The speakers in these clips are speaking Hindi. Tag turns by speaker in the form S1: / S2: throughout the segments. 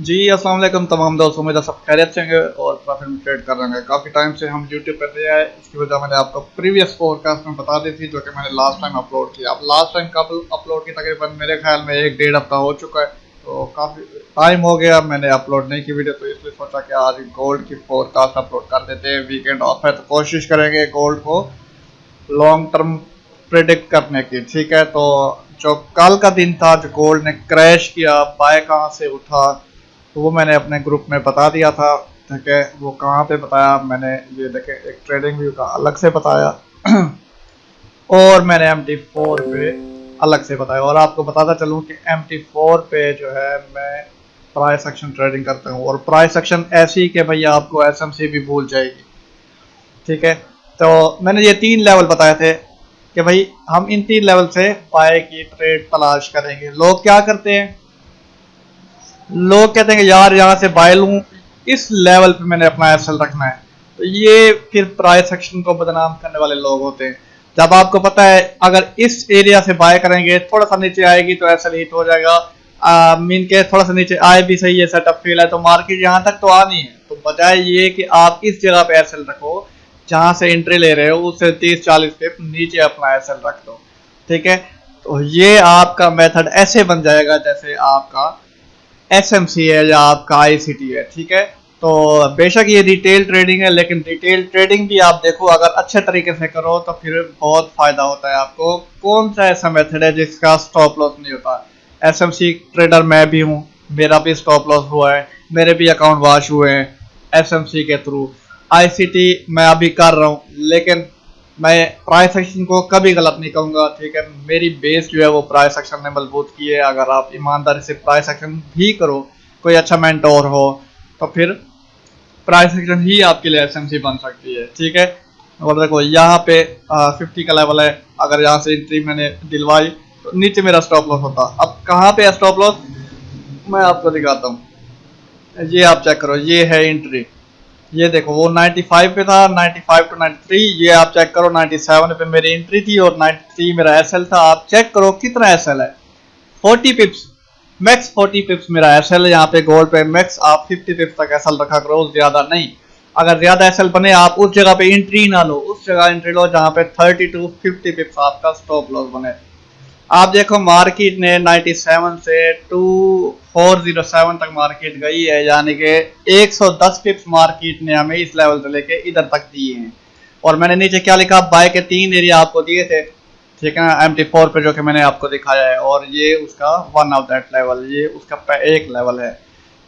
S1: जी अस्सलाम वालेकुम तमाम दोस्तों, उम्मीद है सब खैरियत से होंगे और प्रॉफिट में ट्रेड कर रहे हैं। काफ़ी टाइम से हम यूट्यूब पर नहीं आए, इसकी वजह मैंने आपको प्रीवियस फोरकास्ट में बता दी थी जो कि मैंने लास्ट टाइम अपलोड किया। अब लास्ट टाइम कब अपलोड की, तकरीबन मेरे ख्याल में 1-1.5 हफ्ता हो चुका है, तो काफ़ी टाइम हो गया मैंने अपलोड नहीं की वीडियो, तो इसलिए सोचा कि आज गोल्ड की फोरकास्ट अपलोड कर देते हैं। वीकेंड ऑफ है तो कोशिश करेंगे गोल्ड को लॉन्ग टर्म प्रिडिक्ट करने की। ठीक है, तो जो कल का दिन था, जो गोल्ड ने क्रैश किया, बाय कहाँ से उठा, तो वो मैंने अपने ग्रुप में बता दिया था। ठीक है, वो कहाँ पे बताया मैंने, ये देखें, एक ट्रेडिंग व्यू का अलग से बताया और मैंने MT4 पे अलग से बताया। और आपको बताता चलूँ कि MT4 पे जो है मैं प्राइस एक्शन ट्रेडिंग करता हूँ, और प्राइस एक्शन ऐसी कि भैया आपको SMC भी भूल जाएगी। ठीक है, तो मैंने ये 3 लेवल बताए थे कि भाई हम इन 3 लेवल से बाय की ट्रेड तलाश करेंगे। लोग क्या करते हैं, लोग कहते हैं कि यार यहाँ से बाय लूं, इस लेवल पे मैंने अपना एसएल रखना है, तो ये फिर प्राइस एक्शन को बदनाम करने वाले लोग होते हैं। जब आपको पता है अगर इस एरिया से बाय करेंगे, थोड़ा सा नीचे आएगी तो एसएल हिट हो जाएगा, मीन के थोड़ा सा नीचे आए भी सही है, सेटअप फेल है, तो मार्केट यहाँ तक तो आनी है। तो बजाय ये कि आप इस जगह पे एसएल रखो जहां से एंट्री ले रहे हो, उससे 30-40 पिप नीचे अपना एसएल रख दो। ठीक है, तो ये आपका मेथड ऐसे बन जाएगा जैसे आपका SMC है या आपका ICT है। ठीक है, तो बेशक ये रिटेल ट्रेडिंग है, लेकिन रिटेल ट्रेडिंग भी आप देखो अगर अच्छे तरीके से करो तो फिर बहुत फायदा होता है आपको। कौन सा ऐसा मेथड है जिसका स्टॉप लॉस नहीं होता? SMC ट्रेडर मैं भी हूँ, मेरा भी स्टॉप लॉस हुआ है, मेरे भी अकाउंट वॉश हुए हैं SMC के थ्रू। ICT मैं अभी कर रहा हूँ, लेकिन मैं प्राइस एक्शन को कभी गलत नहीं कहूँगा। ठीक है, मेरी बेस जो है वो प्राइस एक्शन ने मजबूत की है। अगर आप ईमानदारी से प्राइस एक्शन भी करो, कोई अच्छा मेंटोर हो, तो फिर प्राइस एक्शन ही आपके लिए SMC बन सकती है। ठीक है, और देखो यहाँ पे 50 का लेवल है, अगर यहाँ से एंट्री मैंने दिलवाई तो नीचे मेरा स्टॉप लॉस होता। अब कहाँ पे है स्टॉप लॉस, मैं आपको दिखाता हूँ। ये आप चेक करो, ये है एंट्री, ये देखो वो 95 पे था, 95 टू 93। ये आप चेक करो 97 पे मेरी एंट्री थी और 93 मेरा एसएल था। आप चेक करो कितना एसएल है, 40 पिप्स मैक्स, 40 पिप्स मेरा एसएल है। यहाँ पे गोल्ड पे मैक्स आप 50 पिप्स तक एसएल रखा करो, ज्यादा नहीं। अगर ज्यादा एसएल बने आप उस जगह पे एंट्री ना लो, उस जगह एंट्री लो जहाँ पे 30 टू 50 पिप्स आपका स्टॉप लॉस बने। आप देखो मार्केट ने 97 से 2407 तक मार्केट गई है, यानी कि 110 पिप्स मार्केट ने हमें इस लेवल से लेके इधर तक दिए हैं। और मैंने नीचे क्या लिखा, बाय के 3 एरिया आपको दिए थे। ठीक है ना, MT4 पे जो कि मैंने आपको दिखाया है, और ये उसका वन ऑफ दैट लेवल, ये उसका एक लेवल है।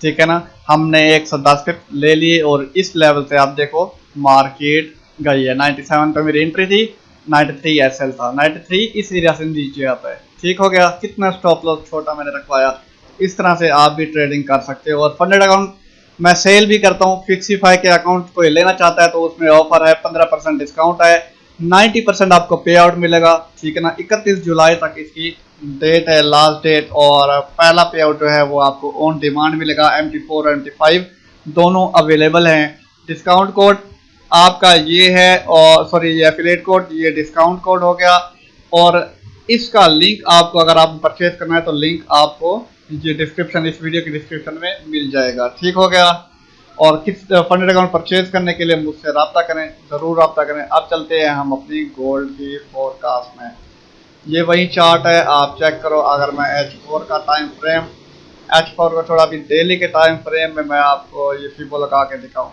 S1: ठीक है ना, हमने 110 पिप ले लिए और इस लेवल से आप देखो मार्केट गई है। 97 पे मेरी एंट्री थी, 93 एसएल था, 93 इस एरिया से नीचे आता है। ठीक हो गया, कितना स्टॉप लॉस छोटा मैंने रखवाया। इस तरह से आप भी ट्रेडिंग कर सकते हो। और फंडेड अकाउंट मैं सेल भी करता हूँ। फिक्सीफाई के अकाउंट कोई लेना चाहता है तो उसमें ऑफर है, 15% डिस्काउंट है, 90% आपको पे आउट मिलेगा। ठीक है ना, 31 जुलाई तक इसकी डेट है, लास्ट डेट। और पहला पे आउट जो है वो आपको ऑन डिमांड मिलेगा। MT4 और MT5 दोनों अवेलेबल हैं। डिस्काउंट कोड आपका ये है, और सॉरी ये एफिलिएट कोड, ये डिस्काउंट कोड हो गया। और इसका लिंक आपको अगर आप परचेज करना है तो लिंक आपको ये डिस्क्रिप्शन, इस वीडियो की डिस्क्रिप्शन में मिल जाएगा। ठीक हो गया, और किस फंडेड अकाउंट परचेज करने के लिए मुझसे रब्ता करें, ज़रूर रब्ता करें। अब चलते हैं हम अपनी गोल्ड की फोरकास्ट में। ये वही चार्ट है, आप चेक करो। अगर मैं H4 का टाइम फ्रेम, H4 को थोड़ा भी डेली के टाइम फ्रेम में मैं आपको ये फीबो लगा के दिखाऊँ।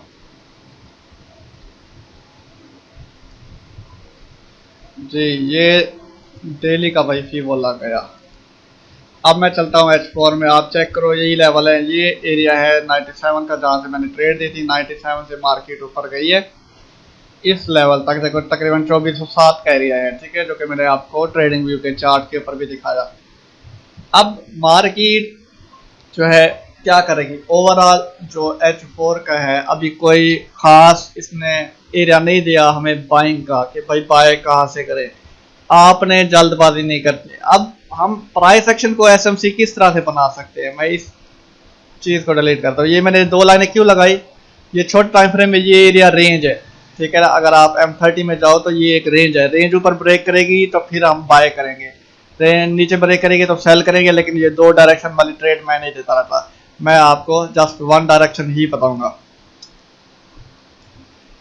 S1: जी, ये डेली का भाई फीबो लग गया। अब मैं चलता हूँ H4 में, आप चेक करो यही लेवल है, ये एरिया है 97 का जहाँ से मैंने ट्रेड दी थी। 97 से मार्केट ऊपर गई है इस लेवल तक, देखो तकरीबन 2407 का एरिया है। ठीक है, जो कि मैंने आपको ट्रेडिंग व्यू के चार्ट के ऊपर भी दिखाया। अब मार्केट जो है क्या करेगी, ओवरऑल जो H4 का है, अभी कोई खास इसने एरिया नहीं दिया हमें बाइंग का कि भाई बाय कहाँ से करें। आपने जल्दबाजी नहीं करते। अब हम प्राइस एक्शन को SMC किस तरह से बना सकते हैं, मैं इस चीज को डिलीट करता हूँ। ये मैंने 2 लाइनें क्यों लगाई, ये छोटे टाइम फ्रेम में ये एरिया रेंज है। ठीक है ना, अगर आप M30 में जाओ तो ये एक रेंज है, रेंज ऊपर ब्रेक करेगी तो फिर हम बाय करेंगे, रेंज नीचे ब्रेक करेगी तो सेल करेंगे। लेकिन ये 2 डायरेक्शन वाली ट्रेड मैं नहीं देता रहता। मैं आपको जस्ट वन डायरेक्शन ही बताऊंगा।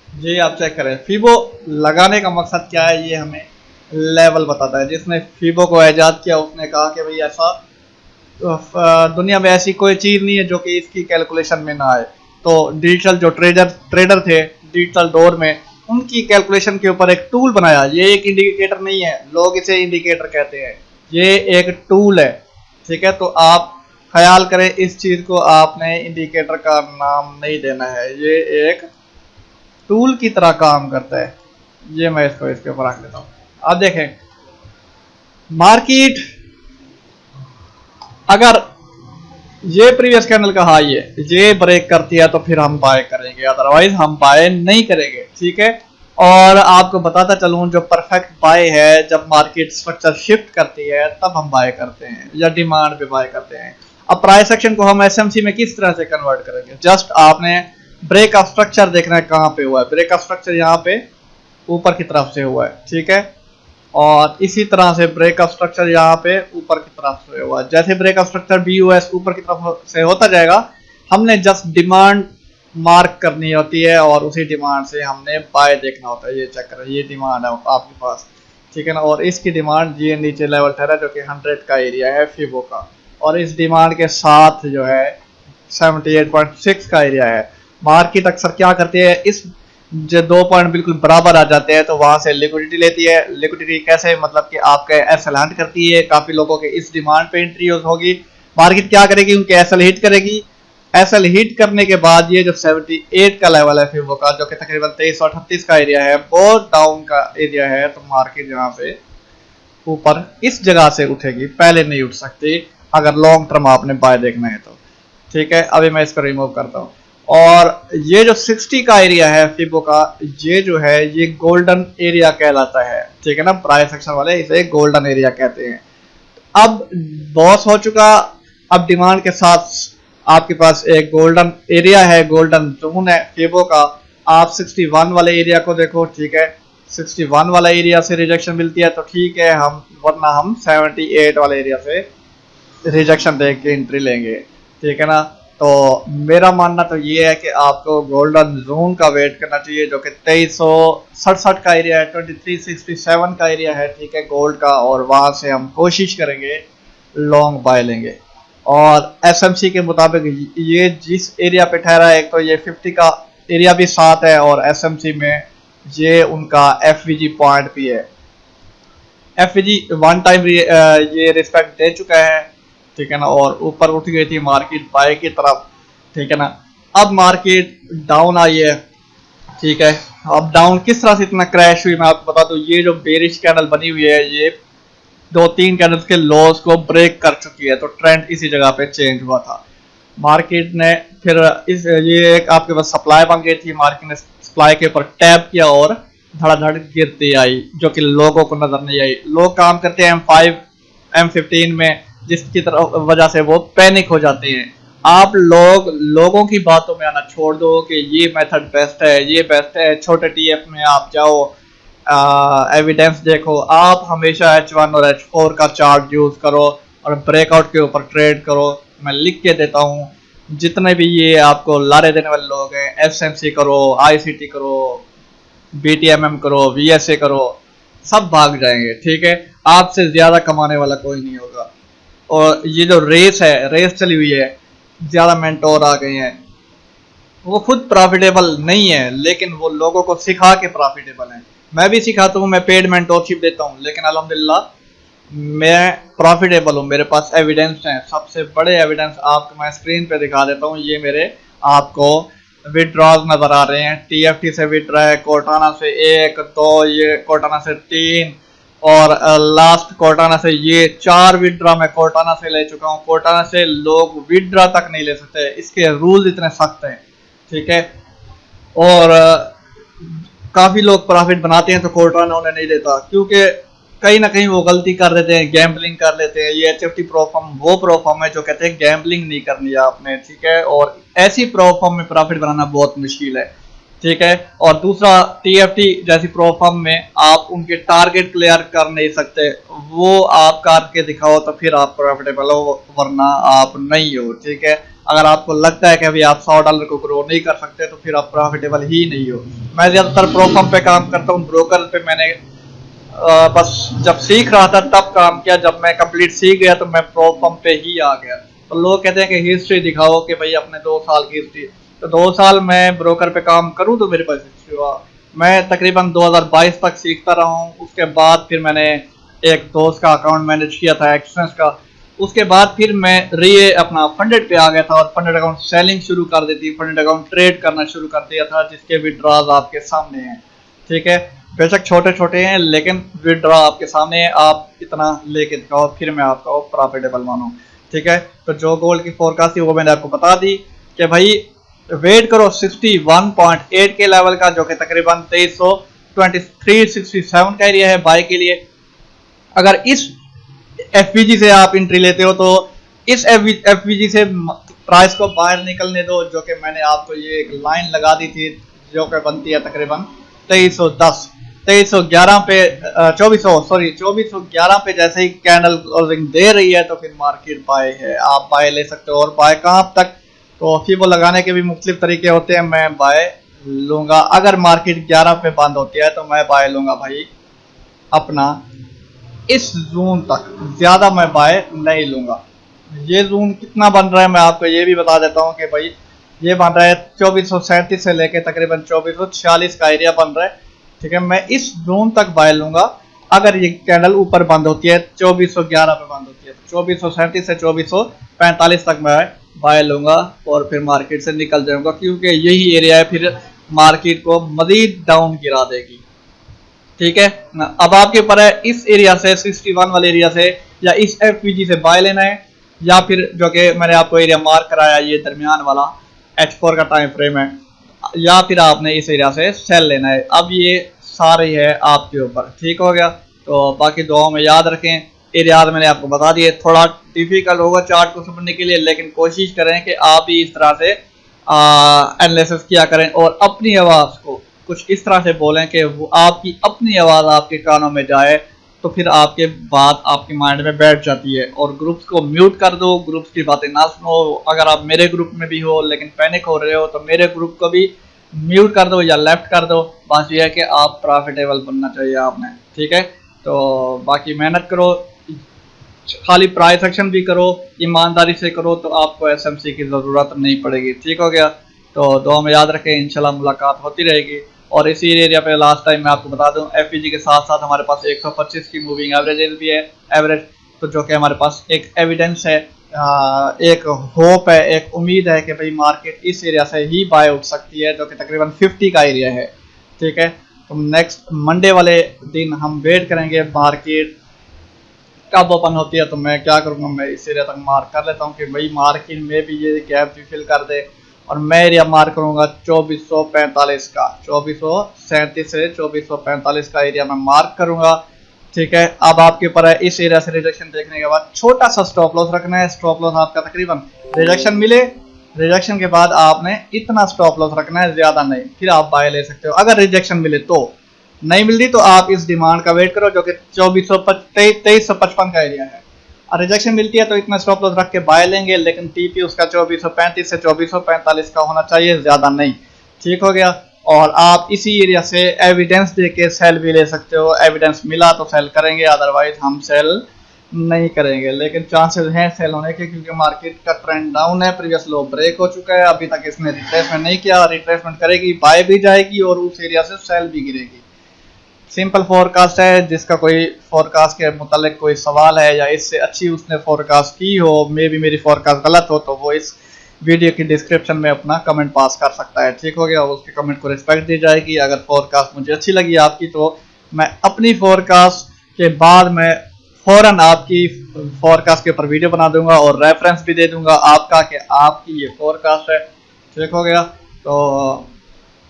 S1: ये आप चेक करें, फीबो लगाने का मकसद क्या है, ये हमें लेवल बताता है। जिसने फीबो को ईजाद किया उसने कहा कि भाई ऐसा दुनिया में ऐसी कोई चीज़ नहीं है जो कि इसकी कैलकुलेशन में ना आए। तो डिजिटल जो ट्रेडर थे डिजिटल दौर में, उनकी कैलकुलेशन के ऊपर एक टूल बनाया। ये एक इंडिकेटर नहीं है, लोग इसे इंडिकेटर कहते हैं, ये एक टूल है। ठीक है, तो आप ख्याल करें इस चीज़ को, आपने इंडिकेटर का नाम नहीं देना है, ये एक टूल की तरह काम करता है। ये मैं इसको इसके ऊपर रख लेता हूँ। अब देखें, मार्केट अगर ये प्रीवियस कैंडल का हाई है, ये ब्रेक करती है तो फिर हम बाय करेंगे, अदरवाइज हम बाय नहीं करेंगे। ठीक है, और आपको बताता चलूं, जो परफेक्ट बाय है जब मार्केट स्ट्रक्चर शिफ्ट करती है तब हम बाय करते हैं या डिमांड पे बाय करते हैं। अब प्राइस एक्शन को हम एसएमसी में किस तरह से कन्वर्ट करेंगे, जस्ट आपने ब्रेक ऑफ स्ट्रक्चर देखना है कहाँ पे हुआ है। ब्रेक ऑफ स्ट्रक्चर यहाँ पे ऊपर की तरफ से हुआ है। ठीक है, और इसी तरह से ब्रेक ऑफ स्ट्रक्चर यहाँ पे ऊपर की तरफ से हुआ है। जैसे ब्रेक ऑफ स्ट्रक्चर BUS ऊपर की तरफ से होता जाएगा, हमने जस्ट डिमांड मार्क करनी होती है और उसी डिमांड से हमने बाय देखना होता है। ये चेक करें, ये डिमांड है आपके पास। ठीक है ना, और इसकी डिमांड ये नीचे लेवल ठहरा जो कि 100 का एरिया है फीबो का, और इस डिमांड के साथ जो है 78.6 का एरिया है। मार्केट अक्सर क्या करती है, इस जो 2 पॉइंट बिल्कुल बराबर आ जाते हैं तो वहां से लिक्विडिटी लेती है। लिक्विडिटी कैसे, मतलब कि आपके एसएल हंट करती है, काफी लोगों के इस डिमांड पे एंट्री होगी। मार्केट क्या करेगी, उनके एसएल हिट करेगी। एसएल हिट करने के बाद ये जो 78 का लेवल है फीबो का, जो कि तकरीबन 2338 का एरिया है, बहुत डाउन का एरिया है, तो मार्केट यहाँ पे ऊपर इस जगह से उठेगी, पहले नहीं उठ सकती अगर लॉन्ग टर्म आपने बाय देखना है तो। ठीक है, अभी मैं इसको रिमूव करता हूँ। और ये जो 60 का एरिया है फीबो का, ये जो है ये गोल्डन एरिया कहलाता है। ठीक है ना, प्राइस एक्शन वाले इसे गोल्डन एरिया कहते हैं। अब बॉस हो चुका, अब डिमांड के साथ आपके पास एक गोल्डन एरिया है, गोल्डन जोन है फीबो का। आप 61 वाले एरिया को देखो। ठीक है, 61 वाला एरिया से रिजेक्शन मिलती है तो ठीक है, हम वरना हम 78 वाले एरिया से रिजेक्शन देख के एंट्री लेंगे। ठीक है ना, तो मेरा मानना तो ये है कि आपको गोल्डन जोन का वेट करना चाहिए, जो कि 2367 का एरिया है, 2367 का एरिया है। ठीक है, गोल्ड का, और वहां से हम कोशिश करेंगे लॉन्ग बाय लेंगे। और एसएमसी के मुताबिक ये जिस एरिया पे ठहरा है, एक तो ये 50 का एरिया भी साथ है, और एसएमसी में ये उनका एफवीजी पॉइंट भी है। एफवीजी वन टाइम ये रिस्पेक्ट दे चुका है। ठीक है ना, और ऊपर उठ गई थी मार्केट बाय की तरफ। ठीक है ना, अब मार्केट डाउन आई है। ठीक है, अब डाउन किस तरह से इतना क्रैश हुई मैं आपको बता दूं। ये जो बेरिश कैंडल बनी हुई है, ये 2-3 कैंडल्स के लॉस को ब्रेक कर चुकी है, तो ट्रेंड इसी जगह पे चेंज हुआ था। मार्केट ने फिर इस ये एक आपके पास सप्लाई बन गई थी, मार्केट ने सप्लाई के ऊपर टैप किया और धड़ाधड़ गिरती आई, जो कि लोगों को नजर नहीं आई। लोग काम करते हैं M5 M15 में, जिसकी तरफ वजह से वो पैनिक हो जाते हैं। आप लोगों की बातों में आना छोड़ दो कि ये मेथड बेस्ट है, ये बेस्ट है। छोटे टीएफ में आप जाओ, एविडेंस देखो। आप हमेशा H1 और H4 का चार्ट यूज करो और ब्रेकआउट के ऊपर ट्रेड करो। मैं लिख के देता हूँ, जितने भी ये आपको लारे देने वाले लोग हैं, एसएमसी करो, आईसीटी करो, बीटीएमएम करो, वीएसए करो, सब भाग जाएंगे। ठीक है, आपसे ज्यादा कमाने वाला कोई नहीं होगा। और ये जो रेस चली हुई है, ज्यादा मेंटोर आ गए हैं, वो खुद प्रॉफिटेबल नहीं है, लेकिन वो लोगों को सिखा के प्रॉफिटेबल है। मैं भी सिखाता हूँ, मैं पेड मेंटोरशिप देता हूँ, लेकिन अल्हम्दुलिल्लाह मैं प्रॉफिटेबल हूँ। मेरे पास एविडेंस हैं, सबसे बड़े एविडेंस आपको मैं स्क्रीन पे दिखा देता हूँ। ये मेरे आपको विड्रॉज नजर आ रहे हैं। टीएफटी से विड्रॉ है, कोर्टाना से 1 2, ये कोर्टाना से 3, और लास्ट कोर्टाना से ये 4 विड्रॉ मैं कोर्टाना से ले चुका हूँ। कोर्टाना से लोग विड्रॉ तक नहीं ले सकते, इसके रूल्स इतने सख्त हैं। ठीक है, और काफी लोग प्रॉफिट बनाते हैं तो कोर्टाना उन्हें नहीं देता, क्योंकि कहीं ना कहीं वो गलती कर देते हैं, गैम्बलिंग कर लेते हैं। ये एचएफटी प्रो फर्म वो प्रो फर्म है जो कहते हैं गैम्बलिंग नहीं करनी है आपने। ठीक है, और ऐसी प्रो फर्म में प्रॉफिट बनाना बहुत मुश्किल है। ठीक है, और दूसरा टीएफटी जैसी प्रो फर्म में आप उनके टारगेट क्लियर कर नहीं सकते, वो आप करके दिखाओ तो फिर आप प्रॉफिटेबल हो, वरना आप नहीं हो। ठीक है, अगर आपको लगता है कि अभी आप $100 को ग्रो नहीं कर सकते तो फिर आप प्रॉफिटेबल ही नहीं हो। मैं ज़्यादातर प्रो फर्म पे काम करता हूँ, ब्रोकर पे मैंने बस जब सीख रहा था तब काम किया। जब मैं कंप्लीट सीख गया तो मैं प्रो फर्म पे ही आ गया। तो लोग कहते हैं कि हिस्ट्री दिखाओ कि भाई अपने 2 साल की हिस्ट्री, तो 2 साल मैं ब्रोकर पे काम करूँ तो मेरे पास हिस्ट्री हुआ। मैं तकरीबन 2022 तक सीखता रहा हूँ। उसके बाद फिर मैंने एक दोस्त का अकाउंट मैनेज किया था एक्सचेंज का। उसके बाद फिर मैं अपना फंडेड पे आ गया था और फंडेड अकाउंट सेलिंग शुरू कर दी थी, फंडेड अकाउंट ट्रेड करना शुरू कर दिया था, जिसके विड्रॉज आपके सामने हैं। ठीक है, बेशक छोटे छोटे हैं लेकिन विड्रॉ आपके सामने है। आप इतना लेके दिखाओ फिर मैं आपको प्रॉफिटेबल मानूं। ठीक है, तो जो गोल्ड की फोरकास्ट थी वो मैंने आपको बता दी कि भाई वेट करो 61.8 के लेवल का, जो कि तकरीबन 2367 का एरिया है बाय के लिए। अगर इस एफवीजी से आप एंट्री लेते हो तो इस एफवीजी से प्राइस को बाहर निकलने दो, जो कि मैंने आपको ये एक लाइन लगा दी थी जो कि बनती है तकरीबन 2310, 2311 पे 2411 पे जैसे ही कैंडल क्लोजिंग दे रही है तो फिर मार्केट बाय है, आप बाय ले सकते हो। और बाय कहाँ तक, तो फीबो लगाने के भी मुख्तलिफ तरीके होते हैं। मैं बाय लूंगा अगर मार्केट 11 पे बंद होती है तो मैं बाय लूंगा भाई अपना इस जोन तक, ज्यादा मैं बाय नहीं लूंगा। ये जोन कितना बन रहा है मैं आपको ये भी बता देता हूँ कि भाई ये बन रहा है 2437 से लेके तकरीबन 2446 का एरिया बन रहा है। ठीक है, मैं इस जोन तक बाय लूंगा। अगर ये कैंडल ऊपर बंद होती है 2411 पे बंद होती है तो 2437 से 2445 तक मैं बाय लूंगा और फिर मार्केट से निकल जाऊंगा, क्योंकि यही एरिया है फिर मार्केट को मजीद डाउन गिरा देगी। ठीक है, अब आपके ऊपर है इस एरिया से 61 वाले एरिया से या इस एफवीजी से बाय लेना है, या फिर जो कि मैंने आपको एरिया मार्क कराया ये दरमियान वाला H4 का टाइम फ्रेम है, या फिर आपने इस एरिया से सेल लेना है। अब ये सारे है आपके ऊपर। ठीक हो गया, तो बाकी दुआओं में याद रखें। एरिया मैंने आपको बता दिए, थोड़ा डिफिकल्ट होगा चार्ट को समझने के लिए, लेकिन कोशिश करें कि आप भी इस तरह से एनालिसिस किया करें और अपनी आवाज़ को कुछ इस तरह से बोलें कि वो आपकी अपनी आवाज़ आपके कानों में जाए, तो फिर आपके बात आपके माइंड में बैठ जाती है। और ग्रुप्स को म्यूट कर दो, ग्रुप्स की बातें ना सुनो। अगर आप मेरे ग्रुप में भी हो लेकिन पैनिक हो रहे हो तो मेरे ग्रुप को भी म्यूट कर दो या लेफ्ट कर दो। बस ये है कि आप प्रॉफिटेबल बनना चाहिए आपने। ठीक है, तो बाकी मेहनत करो, खाली प्राइस एक्शन भी करो, ईमानदारी से करो तो आपको एसएमसी की ज़रूरत नहीं पड़ेगी। ठीक हो गया, तो दुआ में याद रखें, इंशाल्लाह मुलाकात होती रहेगी। और इसी एरिया पे लास्ट टाइम मैं आपको बता दूं एफईजी के साथ साथ हमारे पास 125 की मूविंग एवरेज भी है, एवरेज, तो जो कि हमारे पास एक एविडेंस है, एक होप है, एक उम्मीद है कि भाई मार्केट इस एरिया से ही बाय उठ सकती है, जो कि तकरीबन 50 का एरिया है। ठीक है, तो नेक्स्ट मंडे वाले दिन हम वेट करेंगे मार्केट कब ओपन होती है। तो मैं क्या करूँगा, मैं इस एरिया तक मार्क कर लेता हूँ कि भाई मार्केट में भी ये गैप भी फिल कर दे। और मैं एरिया मार्क करूंगा 2445 का, 2437 से 2445 का एरिया मैं मार्क करूंगा। ठीक है, अब आपके ऊपर है इस एरिया से रिजेक्शन देखने के बाद छोटा सा स्टॉप लॉस रखना है। स्टॉप लॉस आपका तकरीबन रिजेक्शन मिले, रिजेक्शन के बाद आपने इतना स्टॉप लॉस रखना है, ज्यादा नहीं, फिर आप बाय ले सकते हो। अगर रिजेक्शन मिले तो, नहीं मिलती तो आप इस डिमांड का वेट करो जो कि 2355 का एरिया है। और रिजेक्शन मिलती है तो इतना स्टॉप लॉस रख के बाय लेंगे, लेकिन टीपी उसका 2435 से 2445 का होना चाहिए, ज्यादा नहीं। ठीक हो गया, और आप इसी एरिया से एविडेंस देके सेल भी ले सकते हो। एविडेंस मिला तो सेल करेंगे, अदरवाइज हम सेल नहीं करेंगे, लेकिन चांसेस हैं सेल होने के, क्योंकि मार्केट का ट्रेंड डाउन है, प्रीवियस लो ब्रेक हो चुका है, अभी तक इसने रिट्रेसमेंट नहीं किया। रिट्रेसमेंट करेगी, बाय भी जाएगी और उस एरिया से सेल भी गिरेगी। सिंपल फोरकास्ट है, जिसका कोई फोरकास्ट के मुतालिक कोई सवाल है या इससे अच्छी उसने फोरकास्ट की हो, मे भी मेरी फोरकास्ट गलत हो, तो वो इस वीडियो की डिस्क्रिप्शन में अपना कमेंट पास कर सकता है। ठीक हो गया, उसके कमेंट को रिस्पेक्ट दी जाएगी। अगर फोरकास्ट मुझे अच्छी लगी आपकी तो मैं अपनी फोरकास्ट के बाद मैं फौरन आपकी फोरकास्ट के ऊपर वीडियो बना दूंगा और रेफरेंस भी दे दूंगा आपका कि आपकी ये फोरकास्ट है। ठीक हो गया, तो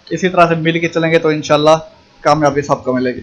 S1: इसी तरह से मिल के चलेंगे तो इंशाल्लाह कामयाबी सबको मिलेगी।